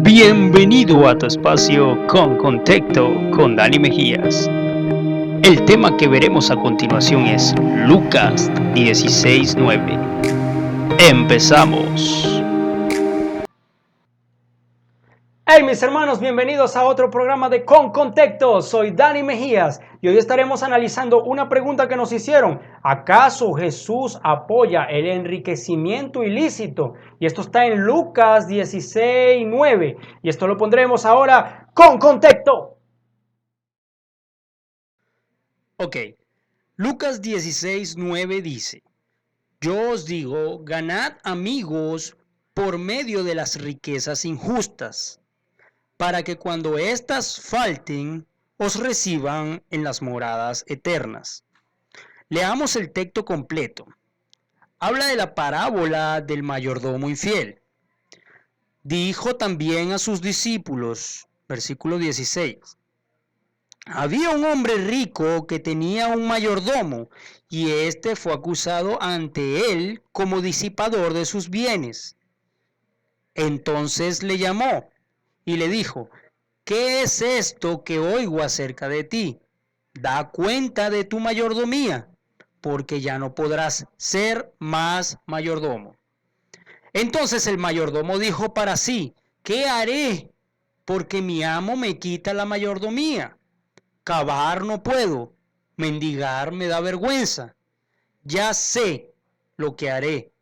Bienvenido a tu espacio con contexto con Dani Mejías. El tema que veremos a continuación es Lucas 16:9. Empezamos. Hey mis hermanos, bienvenidos a otro programa de Con Contexto. Soy Dani Mejías y hoy estaremos analizando una pregunta que nos hicieron. ¿Acaso Jesús apoya el enriquecimiento ilícito? Y esto está en Lucas 16:9. Y esto lo pondremos ahora con contexto. Ok, Lucas 16:9 dice: Yo os digo, ganad amigos por medio de las riquezas injustas, para que cuando éstas falten, os reciban en las moradas eternas. Leamos el texto completo. Habla de la parábola del mayordomo infiel. Dijo también a sus discípulos, versículo 16, había un hombre rico que tenía un mayordomo, y éste fue acusado ante él como disipador de sus bienes. Entonces le llamó y le dijo: ¿Qué es esto que oigo acerca de ti? Da cuenta de tu mayordomía, porque ya no podrás ser más mayordomo. Entonces el mayordomo dijo para sí: ¿qué haré? Porque mi amo me quita la mayordomía. Cavar no puedo, mendigar me da vergüenza. Ya sé lo que haré,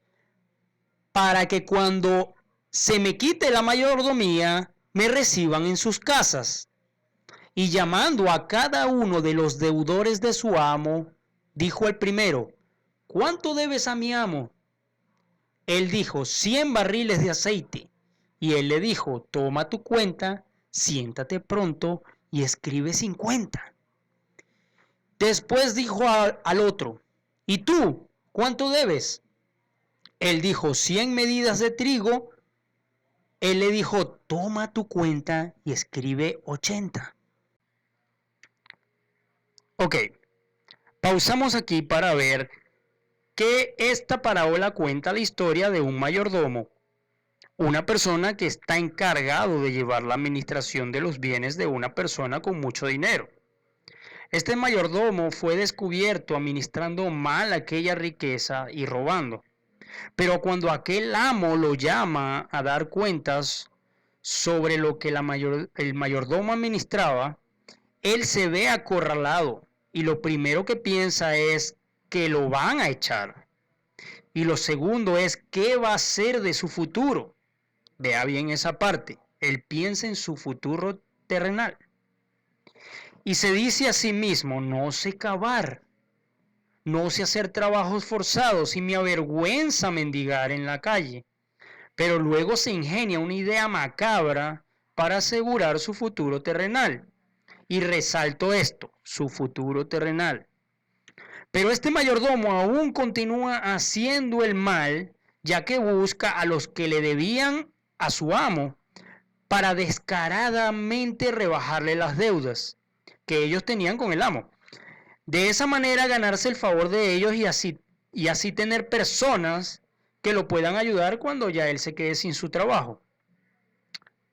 para que cuando se me quite la mayordomía, me reciban en sus casas. Y llamando a cada uno de los deudores de su amo, dijo el primero: ¿cuánto debes a mi amo? Él dijo: 100 barriles de aceite. Y él le dijo: toma tu cuenta, siéntate pronto y escribe 50. Después dijo al otro: ¿y tú cuánto debes? Él dijo: 100 medidas de trigo. Él le dijo: toma tu cuenta y escribe 80. Ok, pausamos aquí para ver que esta parábola cuenta la historia de un mayordomo, una persona que está encargado de llevar la administración de los bienes de una persona con mucho dinero. Este mayordomo fue descubierto administrando mal aquella riqueza y robando. Pero cuando aquel amo lo llama a dar cuentas sobre lo que el mayordomo administraba, él se ve acorralado y lo primero que piensa es que lo van a echar. Y lo segundo es qué va a ser de su futuro. Vea bien esa parte. Él piensa en su futuro terrenal. Y se dice a sí mismo: no sé cavar, no sé hacer trabajos forzados y me avergüenza mendigar en la calle. Pero luego se ingenia una idea macabra para asegurar su futuro terrenal. Y resalto esto, su futuro terrenal. Pero este mayordomo aún continúa haciendo el mal, ya que busca a los que le debían a su amo para descaradamente rebajarle las deudas que ellos tenían con el amo. De esa manera ganarse el favor de ellos y así tener personas que lo puedan ayudar cuando ya él se quede sin su trabajo.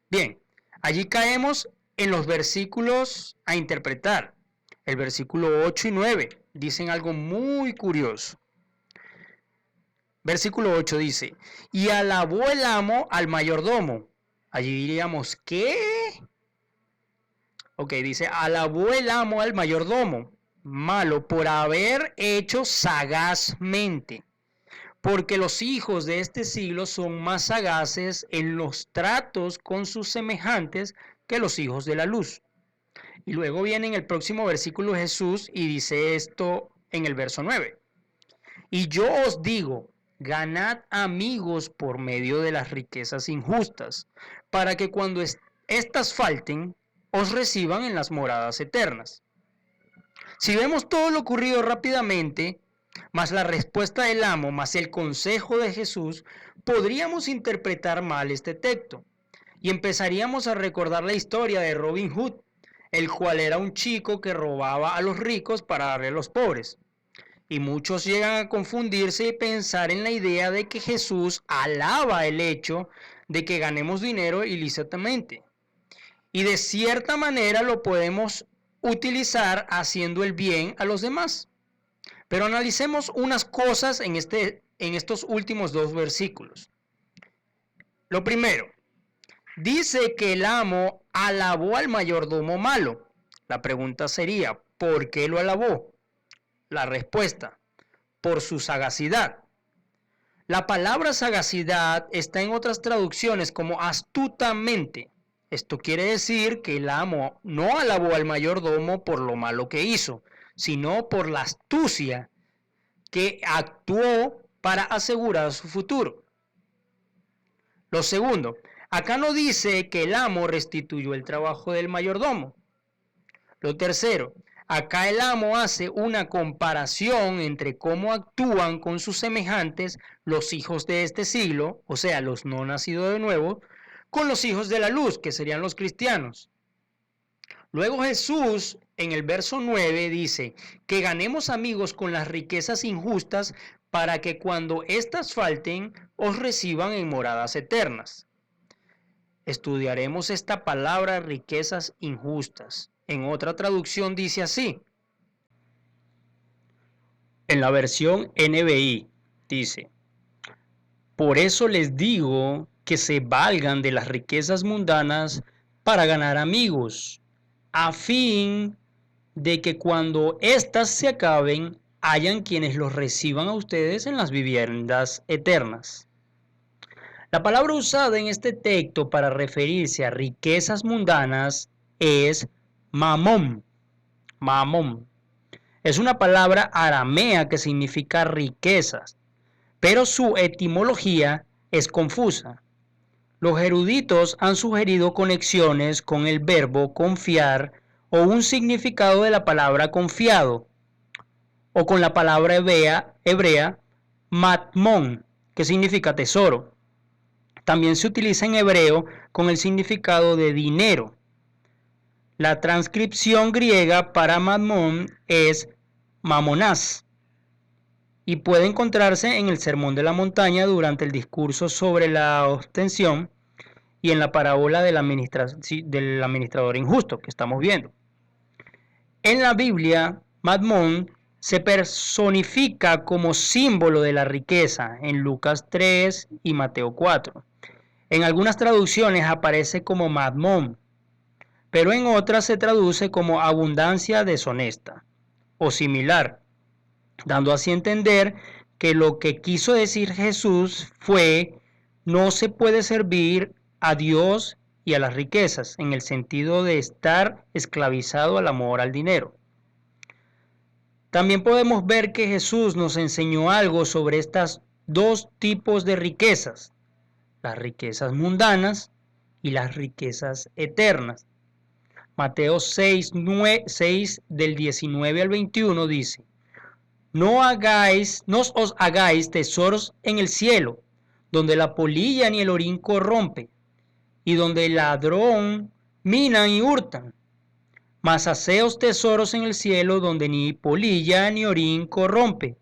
Bien, allí caemos en los versículos a interpretar. El versículo 8 y 9 dicen algo muy curioso. Versículo 8 dice: y alabó el amo al mayordomo. Allí diríamos: ¿qué? Ok, dice: alabó el amo al mayordomo malo por haber hecho sagazmente, porque los hijos de este siglo son más sagaces en los tratos con sus semejantes que los hijos de la luz. Y luego viene en el próximo versículo Jesús y dice esto en el verso 9: y yo os digo, ganad amigos por medio de las riquezas injustas, para que cuando éstas falten, os reciban en las moradas eternas. Si vemos todo lo ocurrido rápidamente, más la respuesta del amo, más el consejo de Jesús, podríamos interpretar mal este texto. Y empezaríamos a recordar la historia de Robin Hood, el cual era un chico que robaba a los ricos para darle a los pobres. Y muchos llegan a confundirse y pensar en la idea de que Jesús alaba el hecho de que ganemos dinero ilícitamente. Y de cierta manera lo podemos utilizar haciendo el bien a los demás. Pero analicemos unas cosas en estos últimos dos versículos. Lo primero, dice que el amo alabó al mayordomo malo. La pregunta sería, ¿por qué lo alabó? La respuesta, por su sagacidad. La palabra sagacidad está en otras traducciones como astutamente. Esto quiere decir que el amo no alabó al mayordomo por lo malo que hizo, sino por la astucia que actuó para asegurar su futuro. Lo segundo, acá no dice que el amo restituyó el trabajo del mayordomo. Lo tercero, acá el amo hace una comparación entre cómo actúan con sus semejantes los hijos de este siglo, o sea, los no nacidos de nuevo, con los hijos de la luz, que serían los cristianos. Luego Jesús, en el verso 9, dice que ganemos amigos con las riquezas injustas para que cuando éstas falten, os reciban en moradas eternas. Estudiaremos esta palabra riquezas injustas. En otra traducción dice así. En la versión NBI dice, por eso les digo que se valgan de las riquezas mundanas para ganar amigos, a fin de que cuando éstas se acaben, hayan quienes los reciban a ustedes en las viviendas eternas. La palabra usada en este texto para referirse a riquezas mundanas es mamón. Mamón. Es una palabra aramea que significa riquezas, pero su etimología es confusa. Los eruditos han sugerido conexiones con el verbo confiar o un significado de la palabra confiado, o con la palabra hebrea matmón, que significa tesoro. También se utiliza en hebreo con el significado de dinero. La transcripción griega para mamón es mamonás y puede encontrarse en el Sermón de la Montaña durante el discurso sobre la ostensión y en la parábola del administrador injusto que estamos viendo. En la Biblia, mamón se personifica como símbolo de la riqueza en Lucas 3 y Mateo 4. En algunas traducciones aparece como mamón, pero en otras se traduce como abundancia deshonesta o similar, dando así a entender que lo que quiso decir Jesús fue: no se puede servir a Dios y a las riquezas, en el sentido de estar esclavizado al amor al dinero. También podemos ver que Jesús nos enseñó algo sobre estos dos tipos de riquezas, las riquezas mundanas y las riquezas eternas. Mateo 6 del 19 al 21 dice: no os hagáis tesoros en el cielo, donde la polilla ni el orín corrompe, y donde el ladrón minan y hurtan. Mas haceos tesoros en el cielo, donde ni polilla ni orín corrompe,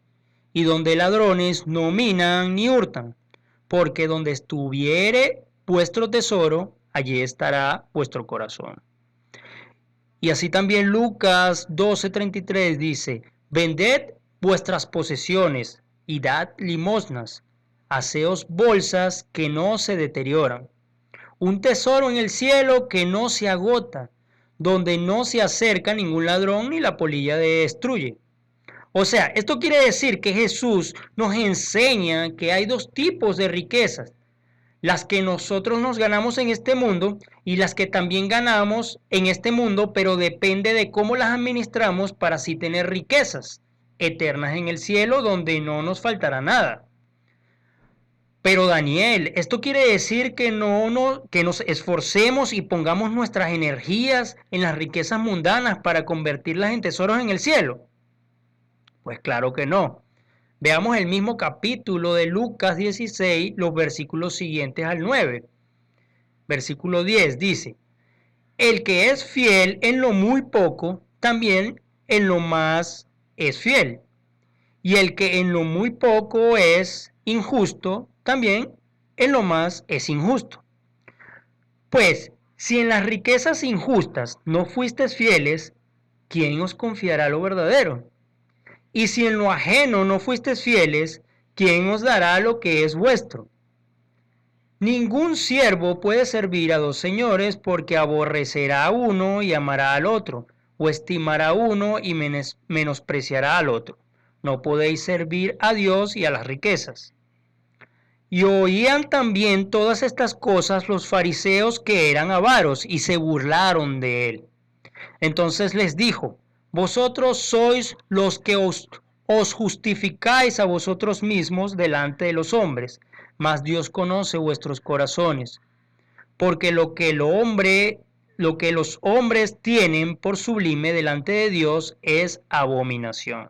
y donde ladrones no minan ni hurtan, porque donde estuviere vuestro tesoro, allí estará vuestro corazón. Y así también Lucas 12:33 dice: vended vuestras posesiones y dad limosnas, haceos bolsas que no se deterioran, un tesoro en el cielo que no se agota, donde no se acerca ningún ladrón ni la polilla destruye. O sea, esto quiere decir que Jesús nos enseña que hay dos tipos de riquezas: las que nosotros nos ganamos en este mundo y las que también ganamos en este mundo, pero depende de cómo las administramos para así tener riquezas eternas en el cielo, donde no nos faltará nada. Pero Daniel, esto quiere decir que que nos esforcemos y pongamos nuestras energías en las riquezas mundanas para convertirlas en tesoros en el cielo. Pues claro que no. Veamos el mismo capítulo de Lucas 16, los versículos siguientes al 9. Versículo 10 dice: el que es fiel en lo muy poco, también en lo más es fiel. Y el que en lo muy poco es injusto, también en lo más es injusto. Pues, si en las riquezas injustas no fuisteis fieles, ¿quién os confiará lo verdadero? Y si en lo ajeno no fuisteis fieles, ¿quién os dará lo que es vuestro? Ningún siervo puede servir a dos señores, porque aborrecerá a uno y amará al otro, o estimará a uno y menospreciará al otro. No podéis servir a Dios y a las riquezas. Y oían también todas estas cosas los fariseos, que eran avaros, y se burlaron de él. Entonces les dijo: vosotros sois los que os justificáis a vosotros mismos delante de los hombres, mas Dios conoce vuestros corazones, porque lo que los hombres tienen por sublime delante de Dios es abominación.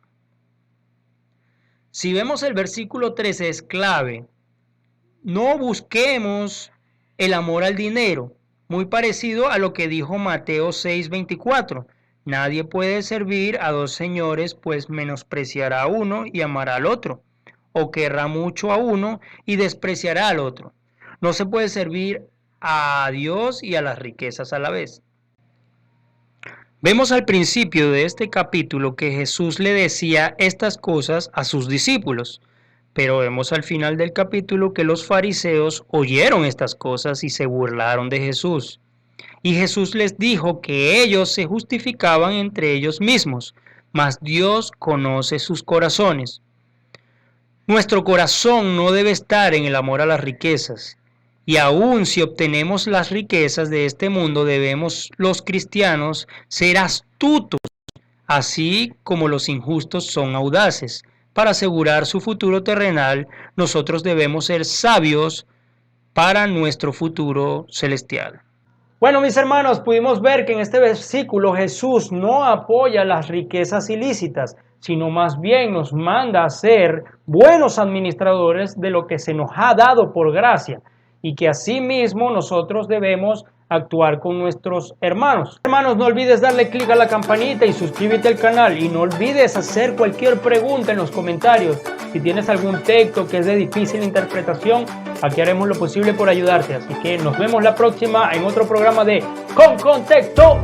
Si vemos el versículo 13, es clave. No busquemos el amor al dinero, muy parecido a lo que dijo Mateo 6:24. Nadie puede servir a dos señores, pues menospreciará a uno y amará al otro, o querrá mucho a uno y despreciará al otro. No se puede servir a Dios y a las riquezas a la vez. Vemos al principio de este capítulo que Jesús le decía estas cosas a sus discípulos, pero vemos al final del capítulo que los fariseos oyeron estas cosas y se burlaron de Jesús. Y Jesús les dijo que ellos se justificaban entre ellos mismos, mas Dios conoce sus corazones. Nuestro corazón no debe estar en el amor a las riquezas. Y aun si obtenemos las riquezas de este mundo, debemos los cristianos ser astutos, así como los injustos son audaces. Para asegurar su futuro terrenal, nosotros debemos ser sabios para nuestro futuro celestial. Bueno, mis hermanos, pudimos ver que en este versículo Jesús no apoya las riquezas ilícitas, sino más bien nos manda a ser buenos administradores de lo que se nos ha dado por gracia, y que asimismo nosotros debemos actuar con nuestros hermanos. Hermanos, no olvides darle clic a la campanita y suscríbete al canal, y no olvides hacer cualquier pregunta en los comentarios. Si tienes algún texto que es de difícil interpretación, aquí haremos lo posible por ayudarte. Así que nos vemos la próxima en otro programa de Con Contexto.